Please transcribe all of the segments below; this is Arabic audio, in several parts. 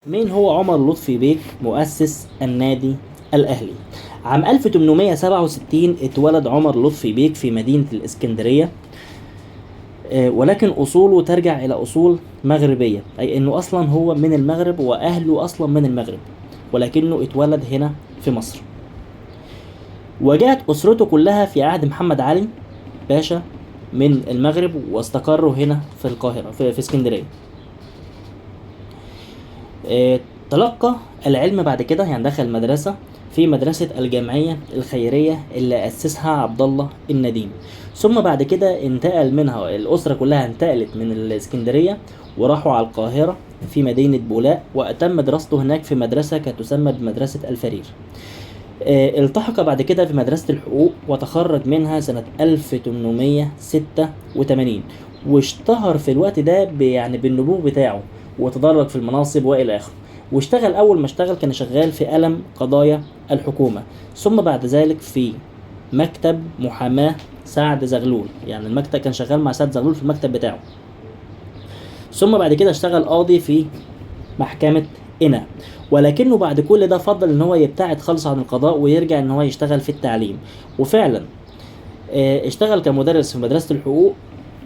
مين هو عمر لطفي بيك مؤسس النادي الأهلي؟ عام 1867 اتولد عمر لطفي بيك في مدينة الإسكندرية. ولكن أصوله ترجع إلى أصول مغربية، أي أنه أصلا هو من المغرب وأهله أصلا من المغرب، ولكنه اتولد هنا في مصر. وجاءت أسرته كلها في عهد محمد علي باشا من المغرب، واستقروا هنا في القاهرة في اسكندرية. تلقى العلم بعد كده، يعني دخل مدرسة في مدرسة الجمعية الخيرية اللي أسسها عبد الله النديم. ثم بعد كده انتقل منها الأسرة كلها، انتقلت من الإسكندرية وراحوا على القاهرة في مدينة بولاق، وأتم دراسته هناك في مدرسة كانت تسمى بمدرسة الفرير. التحق بعد كده في مدرسة الحقوق وتخرج منها سنة 1886، واشتهر في الوقت ده يعني بالنبوغ بتاعه، وتدرج في المناصب وإلى آخره. واشتغل أول ما اشتغل كان شغال في قلم قضايا الحكومة، ثم بعد ذلك في مكتب محاماة سعد زغلول، يعني المكتب كان شغال مع سعد زغلول في المكتب بتاعه. ثم بعد كده اشتغل قاضي في محكمة قنا، ولكنه بعد كل ده فضل ان هو يبتعد خالص عن القضاء ويرجع ان هو يشتغل في التعليم. وفعلا اشتغل كمدرس في مدرسة الحقوق،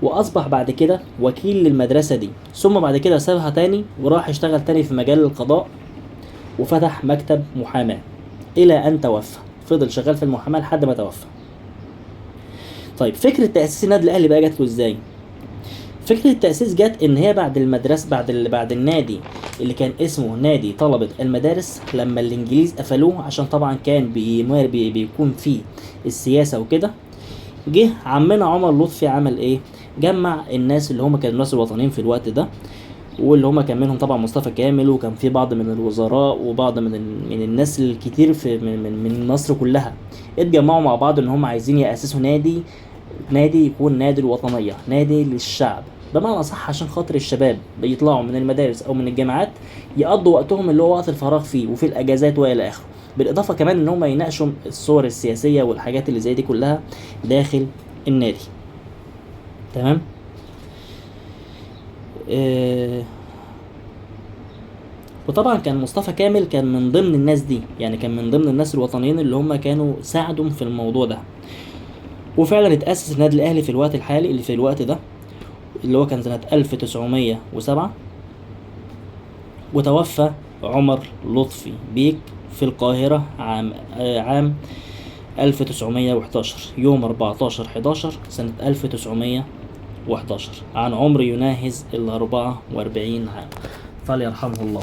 واصبح بعد كده وكيل للمدرسة دي. ثم بعد كده سابها تاني وراح يشتغل تاني في مجال القضاء، وفتح مكتب محاماة الى ان توفى. فضل شغال في المحاماة لحد ما توفى. طيب، فكرة تأسيس النادي الأهلي بقى جات له ازاي؟ فكرة التأسيس جت إن هي بعد المدرسة، بعد النادي اللي كان اسمه نادي طلبة المدارس، لما الإنجليز قفلوه عشان طبعا كان بيكون فيه السياسة وكده. جه عمنا عمر لطفي عمل إيه؟ جمع الناس اللي هم كانوا الناس الوطنيين في الوقت ده، واللي هم كان منهم طبعا مصطفى كامل، وكان في بعض من الوزراء وبعض من الناس الكتير في من مصر كلها. اتجمعوا مع بعض إن هم عايزين يأسسوا نادي يكون نادي الوطنية، نادي للشعب بمعنى صح، عشان خاطر الشباب بيطلعوا من المدارس او من الجامعات يقضوا وقتهم اللي هو وقت الفراغ فيه وفي الاجازات والى اخره. بالاضافه كمان ان هم يناقشوا الصور السياسيه والحاجات اللي زي دي كلها داخل النادي. تمام. وطبعا كان مصطفى كامل كان من ضمن الناس دي، يعني كان من ضمن الناس الوطنيين اللي هم كانوا ساعدوا في الموضوع ده. وفعلا اتأسس النادي الاهلي في الوقت الحالي اللي في الوقت ده، اللي هو كان سنة 1907. وتوفى عمر لطفي بيك في القاهرة عام 1911، يوم 14/11 سنة 1911، عن عمر يناهز 44 عام، فليرحمه الله.